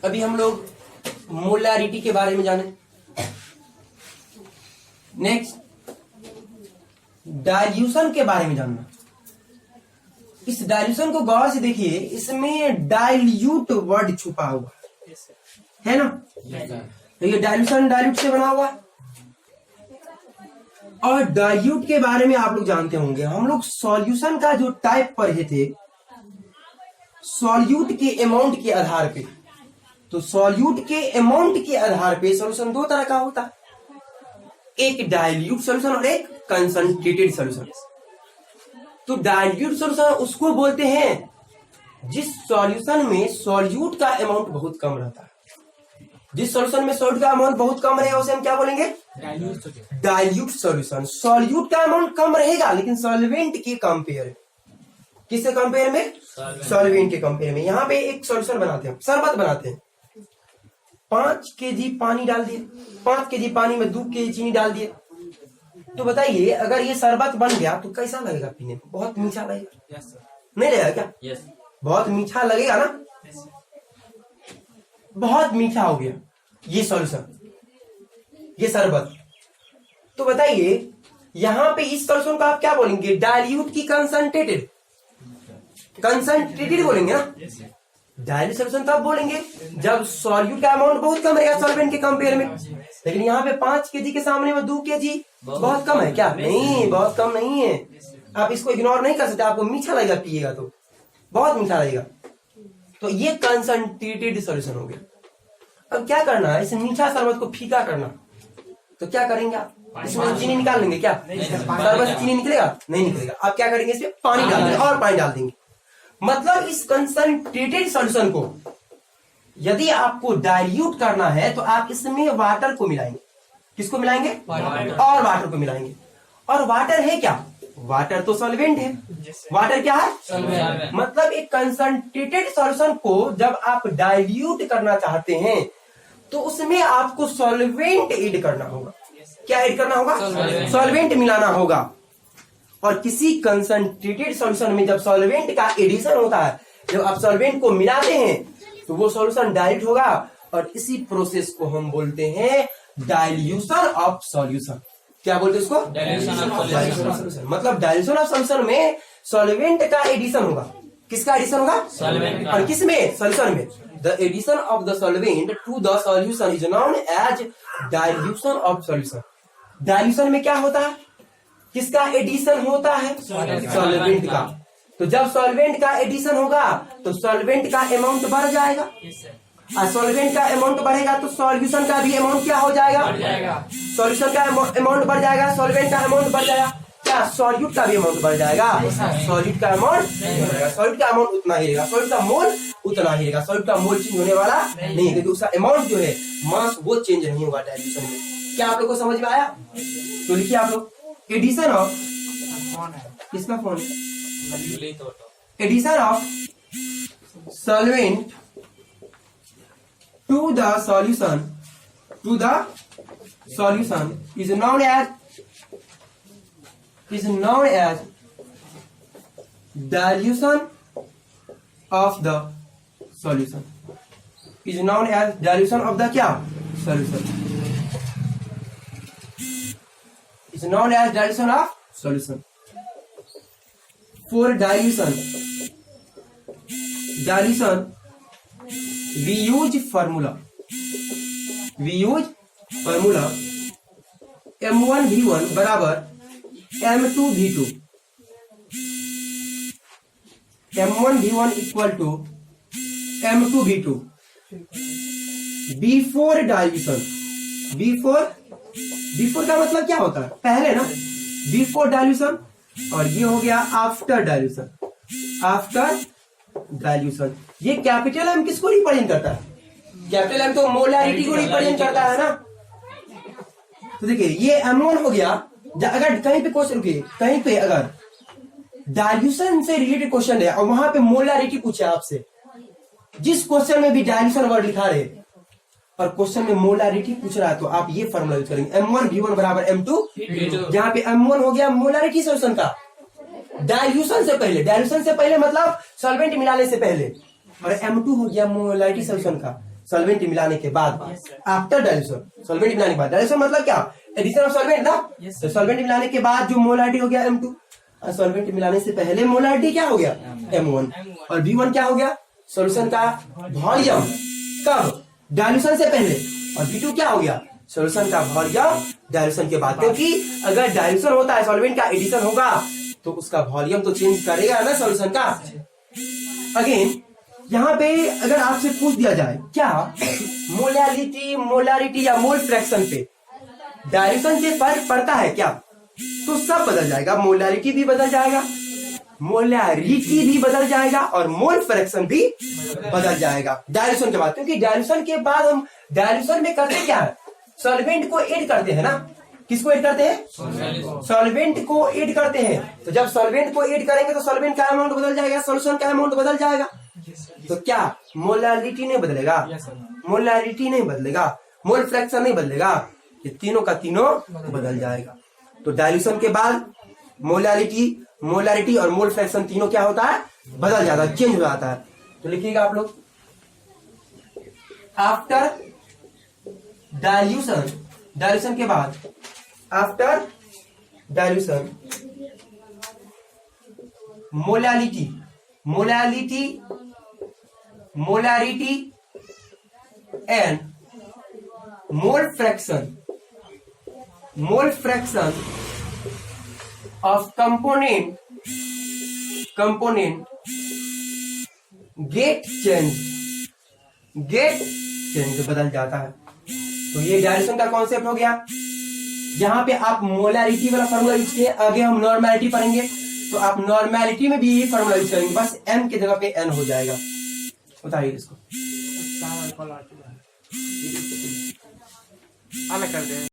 अभी हम लोग मोलारिटी के बारे में जाने। नेक्स्ट डाइल्यूशन के बारे में जानना। इस डाइल्यूशन को गौर से देखिए, इसमें डाइल्यूट वर्ड छुपा हुआ है ना। तो ये डाइल्यूशन डाइल्यूट से बना हुआ है। और डाइल्यूट के बारे में आप लोग जानते होंगे, हम लोग सॉल्यूशन का जो टाइप पढ़े थे, सॉल्यूट के अमाउंट के आधार पे। तो सॉल्यूट के अमाउंट के आधार पे सॉल्यूशन दो तरह का होता है, एक डाइल्यूट सॉल्यूशन और एक कंसंट्रेटेड सॉल्यूशन। तो डाइल्यूट सॉल्यूशन उसको बोलते हैं जिस सॉल्यूशन में सॉल्यूट का अमाउंट बहुत कम रहता है। जिस सॉल्यूशन में सॉल्यूट का अमाउंट बहुत कम रहेगा उसे हम क्या बोलेंगे? Dilute solution. सॉल्यूट का अमाउंट कम रहेगा लेकिन सॉल्वेंट के कंपेयर, किससे कंपेयर में? सॉल्वेंट के कंपेयर में। यहाँ पे एक सॉल्यूशन बनाते हैं, शरबत बनाते हैं। 5 kg पानी डाल दिए, 5 kg पानी में 2 kg चीनी डाल दिए। तो बताइए अगर ये शरबत बन गया तो कैसा लगेगा पीने में? बहुत मीठा लगेगा। yes, नहीं लगेगा क्या? yes. बहुत मीठा लगेगा ना। yes. बहुत मीठा हो गया ये सॉल्यूशन, ये शरबत। तो बताइए यहाँ पे इस सॉल्यूशन को आप क्या बोलेंगे? डाइल्यूट की कंसंट्रेटेड? कंसंट्रेटेड बोलेंगे ना। yes. डाइल्यूट सॉल्यूशन तब बोलेंगे जब सॉल्यूट का अमाउंट बहुत कम रहेगा सॉल्वेंट के कंपेयर में। लेकिन यहाँ पे 5 kg के सामने में 2 kg बहुत कम है क्या? नहीं, बहुत कम नहीं है। आप इसको इग्नोर नहीं कर सकते, आपको मीठा लगेगा पिएगा तो बहुत मीठा लगेगा। तो ये कंसंट्रेटेड सॉल्यूशन हो गया। अब क्या करना है, इस मीठा शरबत को फीका करना। तो क्या करेंगे आप? इसमें चीनी निकाल लेंगे क्या? शरबत से चीनी निकलेगा? नहीं निकलेगा। आप क्या करेंगे? इसमें पानी डाल देंगे और पानी डाल देंगे। मतलब इस कंसंट्रेटेड सॉल्यूशन को यदि आपको डाइल्यूट करना है तो आप इसमें वाटर को मिलाएंगे। किसको मिलाएंगे? और वाटर को मिलाएंगे। और वाटर है क्या? वाटर तो सॉल्वेंट है। वाटर क्या है? मतलब एक कंसंट्रेटेड सॉल्यूशन को जब आप डाइल्यूट करना चाहते हैं तो उसमें आपको सॉल्वेंट ऐड करना होगा। क्या ऐड करना होगा? सॉल्वेंट मिलाना होगा। और किसी कंसंट्रेटेड सॉल्यूशन में जब सॉल्वेंट का एडिशन होता है, जब आप सॉल्वेंट को मिलाते हैं तो वो सॉल्यूशन डाइल्यूट होगा। और इसी प्रोसेस को हम बोलते हैं डाइल्यूशन ऑफ सॉल्यूशन। क्या बोलते हैं इसको? Dilution of solution. मतलब डाइल्यूशन ऑफ सॉल्यूशन में सॉल्वेंट का एडिशन होगा। किसका एडिशन होगा? सॉल्वेंट का। और किसमें? सॉल्यूशन में। The addition of the solvent to the solution is known as dilution of solution. Dilution में क्या होता है? किसका एडिशन होता है? सॉल्वेंट का। तो जब सॉल्वेंट का एडिशन होगा तो सॉल्वेंट का अमाउंट बढ़ जाएगा। और सॉल्वेंट का अमाउंट बढ़ेगा तो सॉल्यूशन का भी अमाउंट क्या हो जाएगा? सॉल्यूशन का अमाउंट बढ़ जाएगा, सॉल्वेंट का अमाउंट बढ़ जाएगा। क्या सॉल्यूट का भी अमाउंट बढ़ जाएगा? सॉल्यूट का अमाउंट बढ़ेगा। सॉल्यूट का अमाउंट उतना ही रहेगा, सॉल्यूट का मोल उतना ही रहेगा। सॉल्यूट का मोल चेंज होने वाला नहीं, क्योंकि उसका अमाउंट जो है मास वो चेंज नहीं होगा डाइल्यूशन में। क्या आप लोग को समझ में आया? तो लिखिए आप लोग, एडिशन ऑफ, किसका फोन है? Addition of solvent to the solution is known as dilution of the solution. Is known as dilution of the क्या? Solution. Is known as dilution of solution. For dilution we use formula M1V1 बराबर M2V2। M1V1 equal to M2V2 before dilution. Before का मतलब क्या होता है? पहले ना, before dilution. और ये हो गया आफ्टर डाइल्यूशन। After dilution. ये कैपिटल एम किसको रिप्रेजेंट करता है? कैपिटल एम तो मोलारिटी को रिप्रेजेंट करता है ना। तो देखिए ये M1 हो गया। अगर कहीं पे क्वेश्चन, कहीं पे अगर डाइल्यूशन से रिलेटेड क्वेश्चन है और वहां पे मोलारिटी पूछे आपसे, जिस क्वेश्चन में भी डाइल्यूशन वर्ड लिखा रहे और क्वेश्चन में मोलारिटी पूछ रहा है तो आप ये फॉर्मूला यूज करेंगे, M1V1 बराबर M2। जहां पे M1 हो गया मोलारिटी सॉल्यूशन का डाइल्यूशन से पहले, डाइल्यूशन से पहले मतलब सॉल्वेंट मिलाने से पहले, और M2 हो गया मोलारिटी सॉल्यूशन का सॉल्वेंट मिलाने के बाद, आफ्टर डाइल्यूशन, सॉल्वेंट मिलाने के बाद, डाइल्यूशन मतलब क्या, एडिशन ऑफ सॉल्वेंट ना, तो सॉल्वेंट मिलाने के बाद जो मोलारिटी हो गया M2, और सॉल्वेंट मिलाने से पहले मोलारिटी क्या हो गया M1, और V1 क्या हो गया सॉल्यूशन का वॉल्यूम, कब डाइल्यूशन से पहले, और V2 क्या हो गया सॉल्यूशन का वॉल्यूम डाइल्यूशन के बाद, क्योंकि अगर डाइल्यूशन होता है सॉल्वेंट का एडिशन होगा तो उसका वॉल्यूम तो चेंज करेगा ना सॉल्यूशन का। अगेन यहाँ पे अगर आपसे पूछ दिया जाए क्या मोलारिटी या मोल फ्रैक्शन पे डाइल्यूशन से फर्क पड़ता है क्या, तो सब बदल जाएगा, मोलारिटी भी बदल जाएगा, मोलारिटी भी बदल जाएगा, और मोल फ्रैक्शन भी बदल जाएगा डाइल्यूशन के बाद, क्योंकि डाइल्यूशन के बाद हम डाइल्यूशन में करते क्या है, सॉल्वेंट को ऐड करते हैं ना, किसको ऐड करते हैं सॉल्वेंट को ऐड करते हैं, तो जब सॉल्वेंट को ऐड करेंगे तो सॉल्वेंट का अमाउंट बदल जाएगा, सॉल्यूशन का अमाउंट बदल जाएगा, तो क्या मोलारिटी नहीं बदलेगा, मोलारिटी नहीं बदलेगा, मोल फ्रैक्शन नहीं बदलेगा, ये तीनों का तीनों बदल जाएगा। तो डाइल्यूशन के बाद मोलारिटी और मोल फ्रैक्शन तीनों क्या होता है बदल जाता है, चेंज हो जाता है। तो लिखिएगा आप लोग, आफ्टर डाइल्यूशन, डाइल्यूशन के बाद, after dilution molarity and mole fraction of component get change बदल जाता है। तो ये डाइल्यूशन का कॉन्सेप्ट हो गया। यहाँ पे आप मोलारिटी वाला फॉर्मूला यूज किए, आगे हम नॉर्मेलिटी पढ़ेंगे तो आप नॉर्मेलिटी में भी ये फॉर्मूला यूज करेंगे, बस M की जगह पे N हो जाएगा। बताइए इसको।